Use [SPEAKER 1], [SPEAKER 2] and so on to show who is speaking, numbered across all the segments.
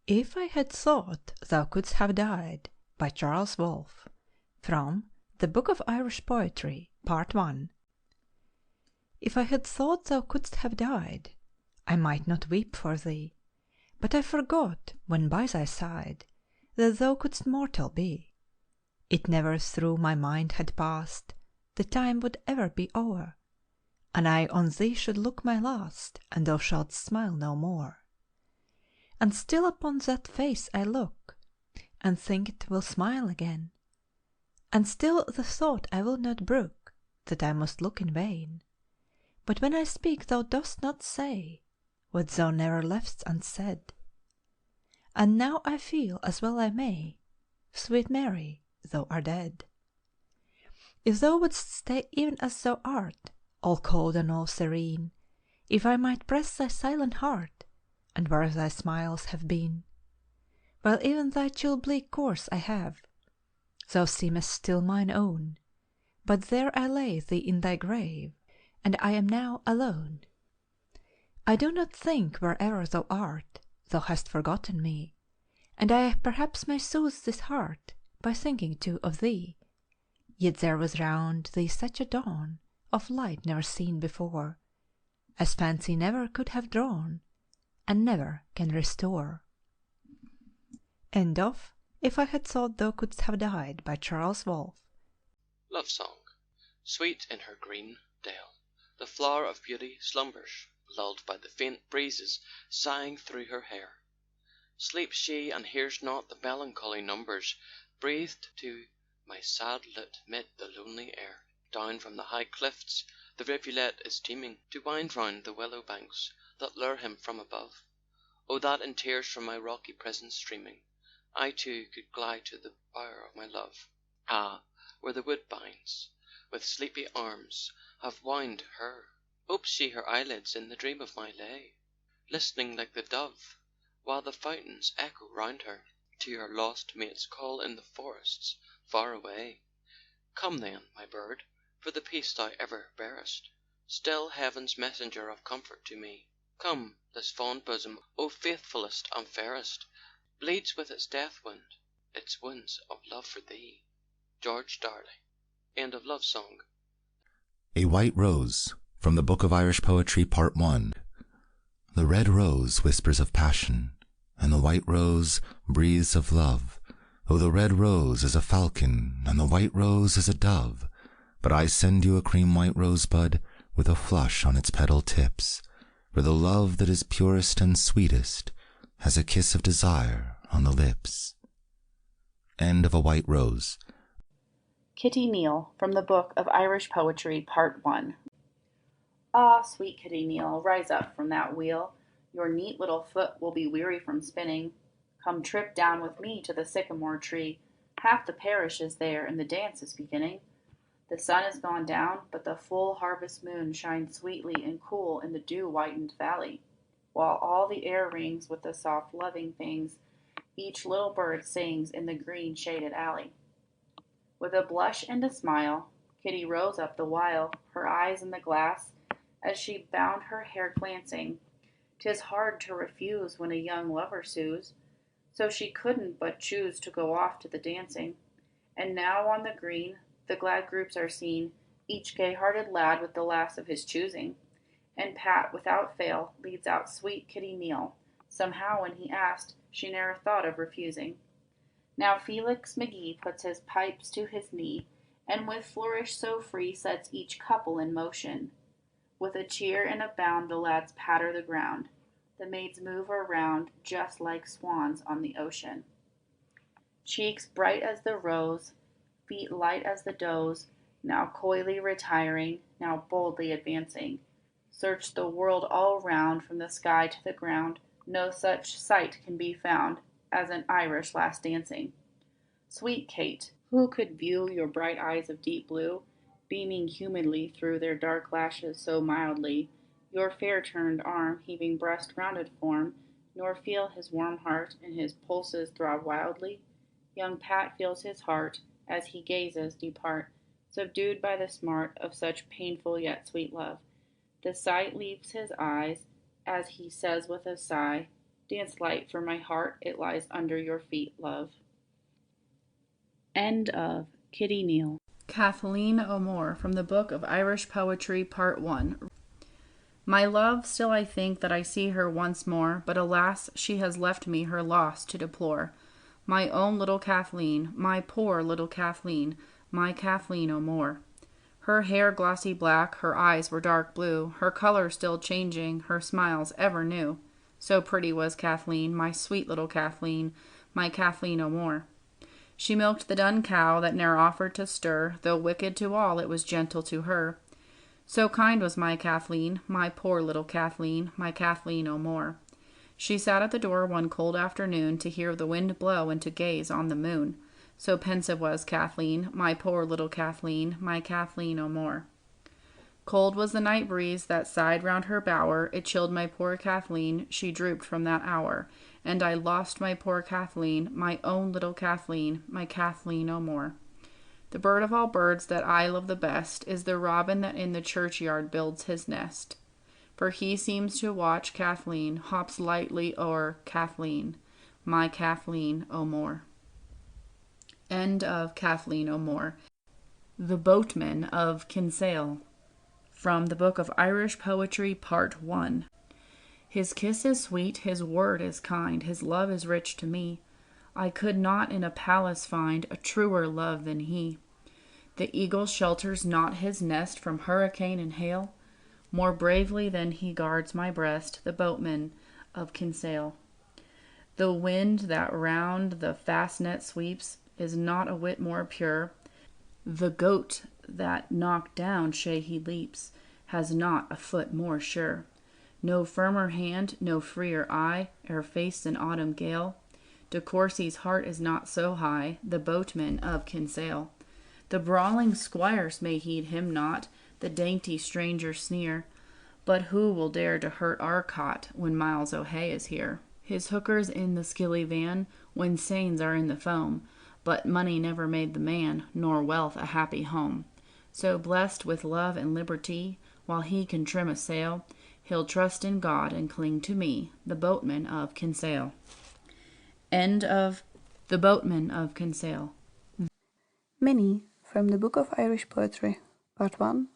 [SPEAKER 1] If I had thought thou couldst have died, by Charles Wolfe. From the Book of Irish Poetry, Part 1. If I had thought thou couldst have died, I might not weep for thee, but I forgot, when by thy side, that thou couldst mortal be. It never through my mind had passed, the time would ever be o'er, and I on thee should look my last, and thou shalt smile no more. And still upon that face I look, and think 'twill smile again, and still the thought I will not brook, that I must look in vain. But when I speak thou dost not say what thou never left'st unsaid. And now I feel as well I may, sweet Mary, thou art dead. If thou wouldst stay even as thou art, all cold and all serene, if I might press thy silent heart, and where thy smiles have been, while even thy chill bleak course I have, thou seemest still mine own, but there I lay thee in thy grave, and I am now alone. I do not think where'er thou art, thou hast forgotten me, and I perhaps may soothe this heart by thinking too of thee, yet there was round thee such a dawn of light never seen before, as fancy never could have drawn, and never can restore. End of If I Had Thought Thou Couldst Have Died, by Charles Wolfe.
[SPEAKER 2] Love Song. Sweet in her green dale, the flower of beauty slumbers, lulled by the faint breezes sighing through her hair. Sleeps she and hears not the melancholy numbers breathed to my sad lute mid the lonely air. Down from the high cliffs the rivulet is teeming to wind round the willow banks that lure him from above. Oh, that in tears from my rocky prison streaming, I too could glide to the bower of my love. Ah, where the woodbines with sleepy arms have wound her, opes she her eyelids in the dream of my lay, listening like the dove, while the fountains echo round her, to her lost mate's call in the forests far away. Come then, my bird, for the peace thou ever bearest, still heaven's messenger of comfort to me. Come, this fond bosom, O faithfulest and fairest, bleeds with its death wound, its wounds of love for thee. George Darley. End of Love Song.
[SPEAKER 3] A White Rose, from the Book of Irish Poetry, Part 1. The red rose whispers of passion, and the white rose breathes of love. Oh, the red rose is a falcon, and the white rose is a dove, but I send you a cream-white rosebud with a flush on its petal tips, for the love that is purest and sweetest has a kiss of desire on the lips. End of A White Rose.
[SPEAKER 4] Kitty Neal, from the Book of Irish Poetry, Part 1. Ah, sweet Kitty Neal, rise up from that wheel. Your neat little foot will be weary from spinning. Come trip down with me to the sycamore tree. Half the parish is there, and the dance is beginning. The sun is gone down, but the full harvest moon shines sweetly and cool in the dew-whitened valley, while all the air rings with the soft loving things each little bird sings in the green shaded alley. With a blush and a smile, Kitty rose up the while, her eyes in the glass, as she bound her hair glancing. 'Tis hard to refuse when a young lover sues, so she couldn't but choose to go off to the dancing. And now on the green the glad groups are seen, each gay-hearted lad with the lass of his choosing. And Pat, without fail, leads out sweet Kitty Neal. Somehow when he asked, she ne'er thought of refusing. Now Felix McGee puts his pipes to his knee, and with flourish so free sets each couple in motion. With a cheer and a bound the lads patter the ground, the maids move around just like swans on the ocean. Cheeks bright as the rose, feet light as the does, now coyly retiring, now boldly advancing. Search the world all round, from the sky to the ground, no such sight can be found as an Irish lass dancing. Sweet Kate, who could view your bright eyes of deep blue, beaming humidly through their dark lashes so mildly, your fair turned arm, heaving breast rounded form, nor feel his warm heart and his pulses throb wildly? Young Pat feels his heart, as he gazes, depart, subdued by the smart of such painful yet sweet love. The sight leaves his eyes, as he says with a sigh, Dance light, for my heart, it lies under your feet, love. End of Kitty Neal. Kathleen O'Moore, from the Book of Irish Poetry, Part 1. My love, still I think that I see her once more, but alas, she has left me her loss to deplore. My own little Kathleen, my poor little Kathleen, my Kathleen O'Moore. Her hair glossy black, her eyes were dark blue, her color still changing, her smiles ever new. So pretty was Kathleen, my sweet little Kathleen, my Kathleen O'Moore. She milked the dun cow that ne'er offered to stir, though wicked to all, it was gentle to her. So kind was my Kathleen, my poor little Kathleen, my Kathleen O'Moore. She sat at the door one cold afternoon to hear the wind blow and to gaze on the moon. So pensive was Kathleen, my poor little Kathleen, my Kathleen O'Moore. Cold was the night breeze that sighed round her bower, it chilled my poor Kathleen, she drooped from that hour, and I lost my poor Kathleen, my own little Kathleen, my Kathleen O'Moore. The bird of all birds that I love the best is the robin that in the churchyard builds his nest. For he seems to watch Kathleen, hops lightly o'er Kathleen, my Kathleen O'Moore. End of Kathleen O'Moore. The Boatman of Kinsale, from the Book of Irish Poetry, Part 1. His kiss is sweet, his word is kind, his love is rich to me. I could not in a palace find a truer love than he. The eagle shelters not his nest from hurricane and hail, more bravely than he guards my breast, the boatman of Kinsale. The wind that round the fast net sweeps is not a whit more pure. The goat that knocked down Shay he leaps has not a foot more sure. No firmer hand, no freer eye, ere faced an autumn gale. De Courcy's heart is not so high, the boatman of Kinsale. The brawling squires may heed him not, the dainty strangers sneer. But who will dare to hurt our cot when Miles O'Hay is here? His hookers in the skilly van, when seines are in the foam, but money never made the man, nor wealth a happy home. So blessed with love and liberty, while he can trim a sail, he'll trust in God and cling to me, the boatman of Kinsale. End of The Boatman of Kinsale.
[SPEAKER 5] Minnie, from the Book of Irish Poetry, Part 1.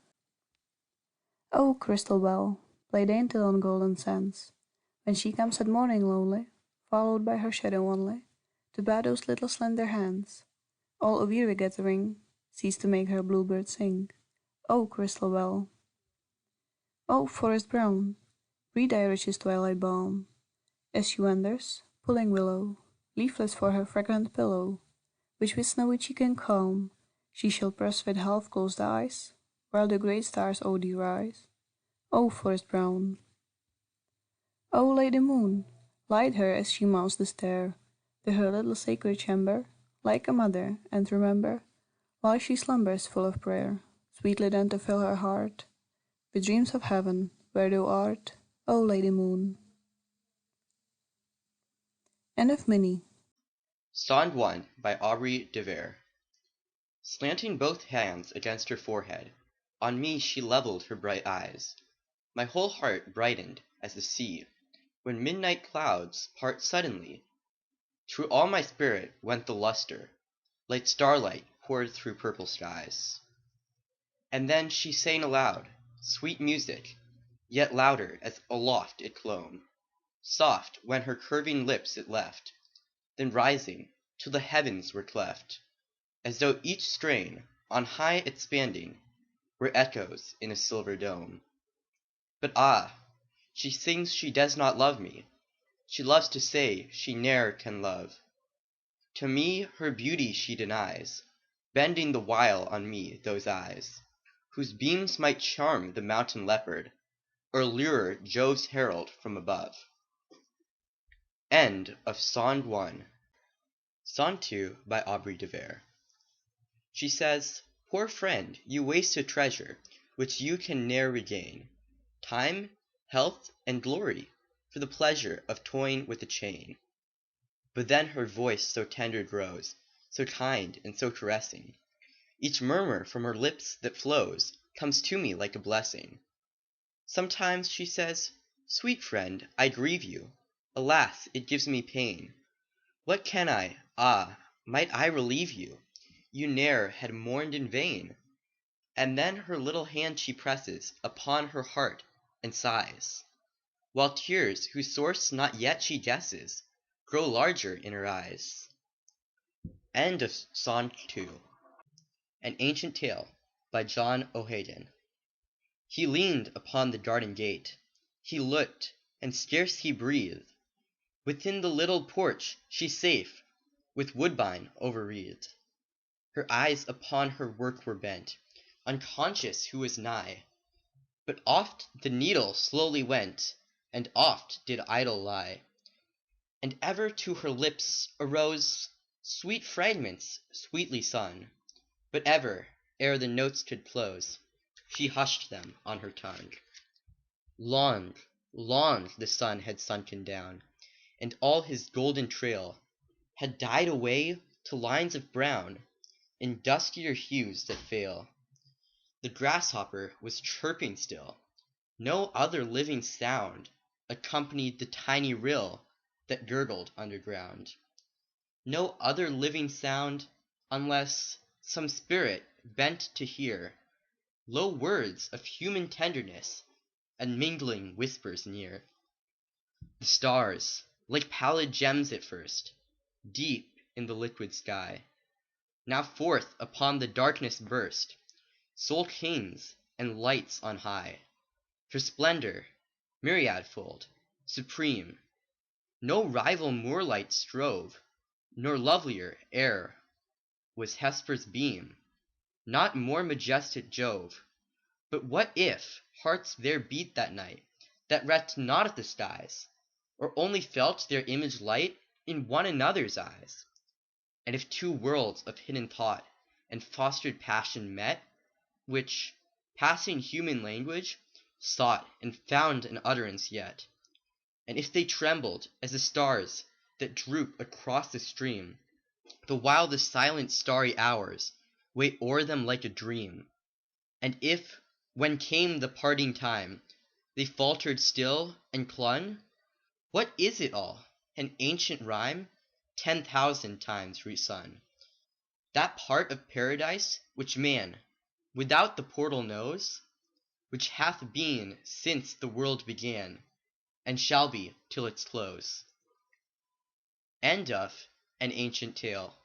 [SPEAKER 5] O crystal bell, play dainty on golden sands, when she comes at morning lonely, followed by her shadow only, to bat those little slender hands. All a weary gathering, cease to make her bluebird sing. O crystal bell. O forest brown, breathe Irish's twilight balm, as she wanders, pulling willow, leafless for her fragrant pillow, which with snowy cheek and calm she shall press with half-closed eyes, while the great stars o'er thee rise. O forest brown. O lady moon, light her as she mounts the stair to her little sacred chamber, like a mother, and remember, while she slumbers full of prayer, sweetly then to fill her heart with dreams of heaven, where thou art, O lady moon. End of Minnie.
[SPEAKER 6] Song 1 by Aubrey de Vere. Slanting both hands against her forehead, on me she levelled her bright eyes. My whole heart brightened as the sea, when midnight clouds part suddenly. Through all my spirit went the lustre, like starlight poured through purple skies. And then she sang aloud, sweet music, yet louder as aloft it clomb. Soft when her curving lips it left, then rising till the heavens were cleft, as though each strain, on high expanding, were echoes in a silver dome. But ah, she sings she does not love me, she loves to say she ne'er can love. To me her beauty she denies, bending the while on me those eyes, whose beams might charm the mountain leopard, or lure Jove's herald from above. End of Song 1. Song 2 by Aubrey de Vere. She says, poor friend, you waste a treasure which you can ne'er regain, time, health, and glory, for the pleasure of toying with a chain. But then her voice so tender grows, so kind and so caressing. Each murmur from her lips that flows comes to me like a blessing. Sometimes she says, sweet friend, I grieve you. Alas, it gives me pain. What can I, might I relieve you? You ne'er had mourned in vain. And then her little hand she presses upon her heart, and sighs, while tears, whose source not yet she guesses, grow larger in her eyes. End of Song 2. An Ancient Tale by John O'Hagan. He leaned upon the garden gate. He looked, and scarce he breathed. Within the little porch she safe, with woodbine overwreathed. Her eyes upon her work were bent, unconscious who was nigh. But oft the needle slowly went, and oft did idle lie. And ever to her lips arose sweet fragments, sweetly sung. But ever, ere the notes could close, she hushed them on her tongue. Long, long the sun had sunken down, and all his golden trail had died away to lines of brown, in duskier hues that fail. The grasshopper was chirping still. No other living sound accompanied the tiny rill that gurgled underground. No other living sound, unless some spirit bent to hear low words of human tenderness and mingling whispers near. The stars, like pallid gems at first, deep in the liquid sky, now forth upon the darkness burst, sole kings and lights on high. For splendor, myriadfold, supreme, no rival moorlight strove, nor lovelier e'er was Hesper's beam, not more majestic Jove. But what if hearts there beat that night, that recked not at the skies, or only felt their image light in one another's eyes? And if two worlds of hidden thought and fostered passion met, which, passing human language, sought and found an utterance yet, and if they trembled as the stars that droop across the stream, the while the silent starry hours wait o'er them like a dream, and if, when came the parting time, they faltered still and clung, what is it all? An ancient rhyme, 10,000 times resung. That part of paradise which man without the portal knows, which hath been since the world began, and shall be till its close. End of An Ancient Tale